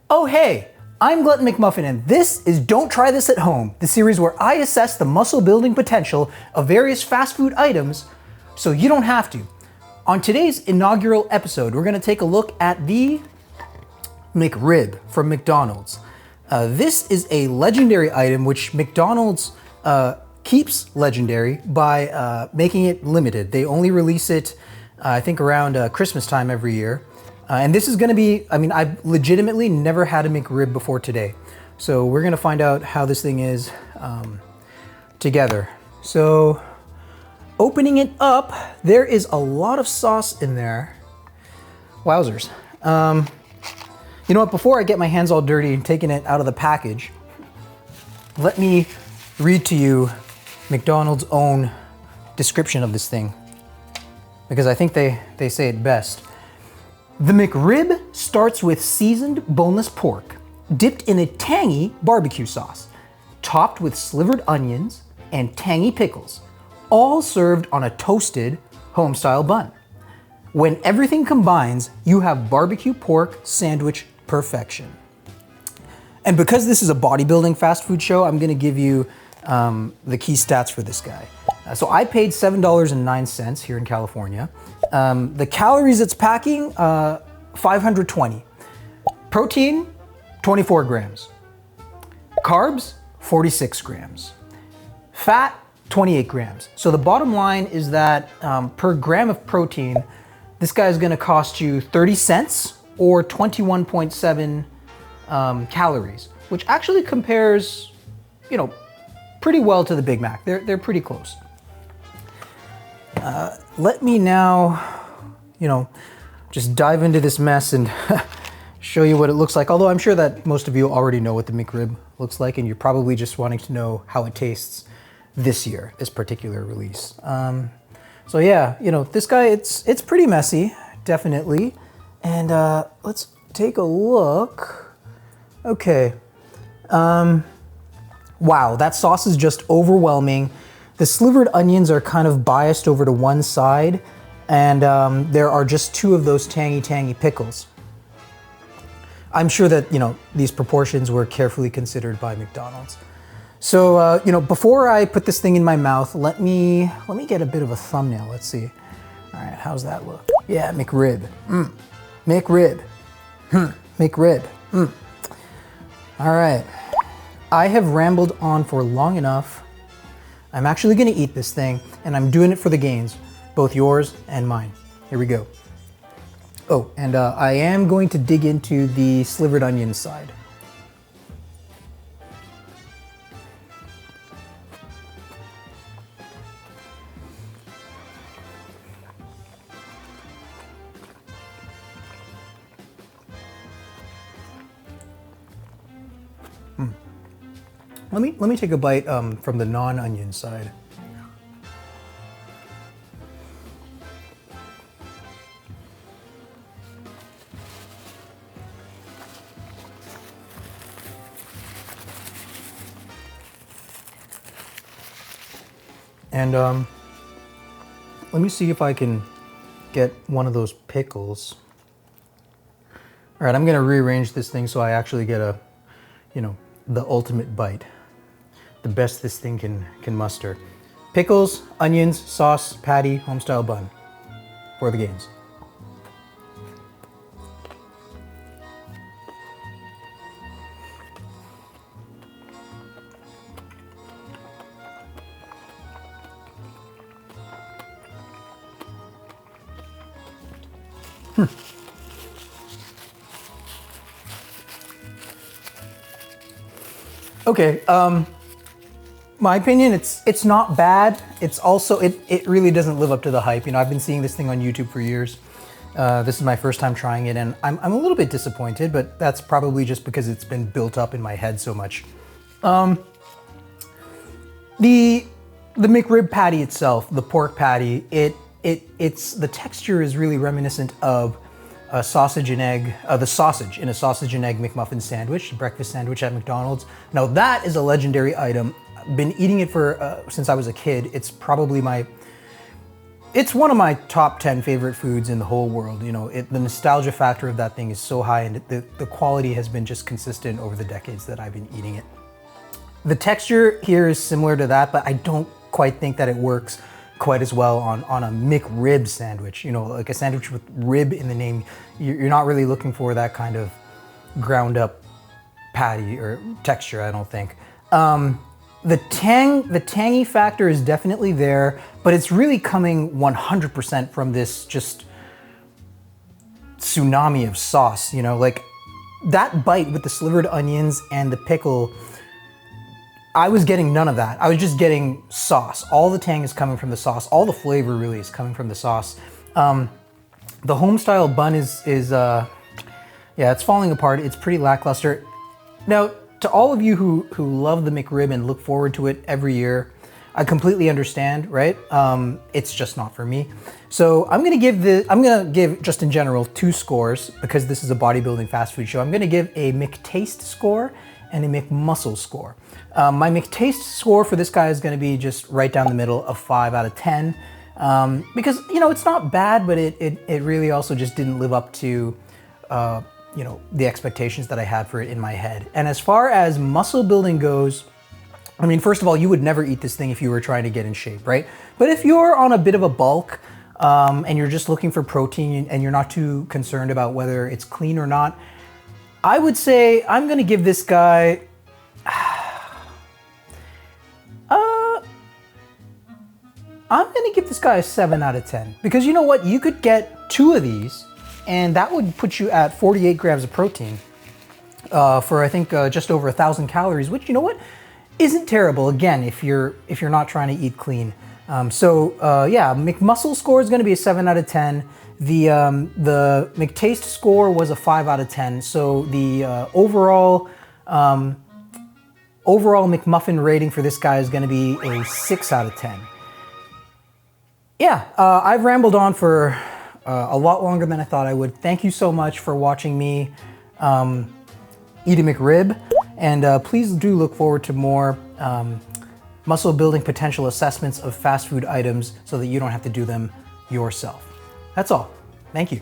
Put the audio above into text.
Oh hey, I'm Glutton McMuffin and this is Don't Try This at Home, the series where I assess the muscle building potential of various fast food items so you don't have to. On today's inaugural episode, we're gonna take a look at the McRib from McDonald's. This is a legendary item which McDonald's keeps legendary by making it limited. They only release it, I think, around Christmas time every year. And this is gonna be, I've legitimately never had a McRib before today. So we're gonna find out how this thing is together. So opening it up, there is a lot of sauce in there. Wowzers. You know what, before I get my hands all dirty and taking it out of the package, let me read to you McDonald's own description of this thing, because I think they say it best. The McRib starts with seasoned boneless pork, dipped in a tangy barbecue sauce, topped with slivered onions and tangy pickles, all served on a toasted home-style bun. When everything combines, you have barbecue pork sandwich perfection. And because this is a bodybuilding fast food show, I'm gonna give you the key stats for this guy. So I paid $7.09 here in California. The calories it's packing, 520. Protein, 24 grams. Carbs, 46 grams. Fat, 28 grams. So the bottom line is that per gram of protein, this guy is gonna cost you 30 cents or 21.7 calories, which actually compares, pretty well to the Big Mac. They're pretty close. Let me now, just dive into this mess and show you what it looks like. Although I'm sure that most of you already know what the McRib looks like, and you're probably just wanting to know how it tastes this year, this particular release. So yeah, this guy, it's pretty messy, definitely. And let's take a look. Okay. Wow, that sauce is just overwhelming. The slivered onions are kind of biased over to one side, and there are just two of those tangy pickles. I'm sure that, these proportions were carefully considered by McDonald's. So, before I put this thing in my mouth, let me get a bit of a thumbnail. Let's see. All right, how's that look? Yeah, McRib. McRib. McRib. All right. I have rambled on for long enough. I'm actually gonna eat this thing, and I'm doing it for the gains, both yours and mine. Here we go. Oh, and I am going to dig into the slivered onion side. Let me take a bite from the non-onion side. And let me see if I can get one of those pickles. All right, I'm gonna rearrange this thing so I actually get a, the ultimate bite. The best this thing can muster. Pickles, onions, sauce, patty, home-style bun. For the gains. Okay, my opinion, it's not bad. It's also, it really doesn't live up to the hype. I've been seeing this thing on YouTube for years. This is my first time trying it, and I'm a little bit disappointed, but that's probably just because it's been built up in my head so much. The McRib patty itself, the pork patty, it's the texture is really reminiscent of a sausage and egg, the sausage in a sausage and egg McMuffin sandwich, breakfast sandwich at McDonald's. Now that is a legendary item. I've been eating it for since I was a kid. It's probably It's one of my top 10 favorite foods in the whole world. You know, the nostalgia factor of that thing is so high, and the quality has been just consistent over the decades that I've been eating it. The texture here is similar to that, but I don't quite think that it works quite as well on a McRib sandwich. You know, like a sandwich with rib in the name. You're not really looking for that kind of ground up patty or texture, I don't think. The tangy factor is definitely there, but it's really coming 100% from this just tsunami of sauce, you know, like that bite with the slivered onions and the pickle, I was getting none of that. I was just getting sauce. All the tang is coming from the sauce. All the flavor really is coming from the sauce. The home-style bun is yeah, it's falling apart. It's pretty lackluster. Now, to all of you who love the McRib and look forward to it every year, I completely understand, right? It's just not for me. So I'm gonna give just in general 2 scores because this is a bodybuilding fast food show. I'm gonna give a McTaste score and a McMuscle score. My McTaste score for this guy is gonna be just right down the middle of 5 out of 10. Because, you know, it's not bad, but it really also just didn't live up to, you know, the expectations that I had for it in my head. And as far as muscle building goes, I mean, first of all, you would never eat this thing if you were trying to get in shape, right? But if you're on a bit of a bulk and you're just looking for protein and you're not too concerned about whether it's clean or not, I would say I'm gonna give this guy, I'm gonna give this guy a 7 out of 10. Because you know what? You could get 2 of these and that would put you at 48 grams of protein for I think just over 1,000 calories, which, you know what, isn't terrible. Again, if you're not trying to eat clean. Yeah, McMuscle score is going to be a 7 out of 10. The McTaste score was a 5 out of 10. So the overall McMuffin rating for this guy is going to be a 6 out of 10. Yeah, I've rambled on for a lot longer than I thought I would. Thank you so much for watching me eat a McRib, and please do look forward to more muscle building potential assessments of fast food items so that you don't have to do them yourself. That's all. Thank you.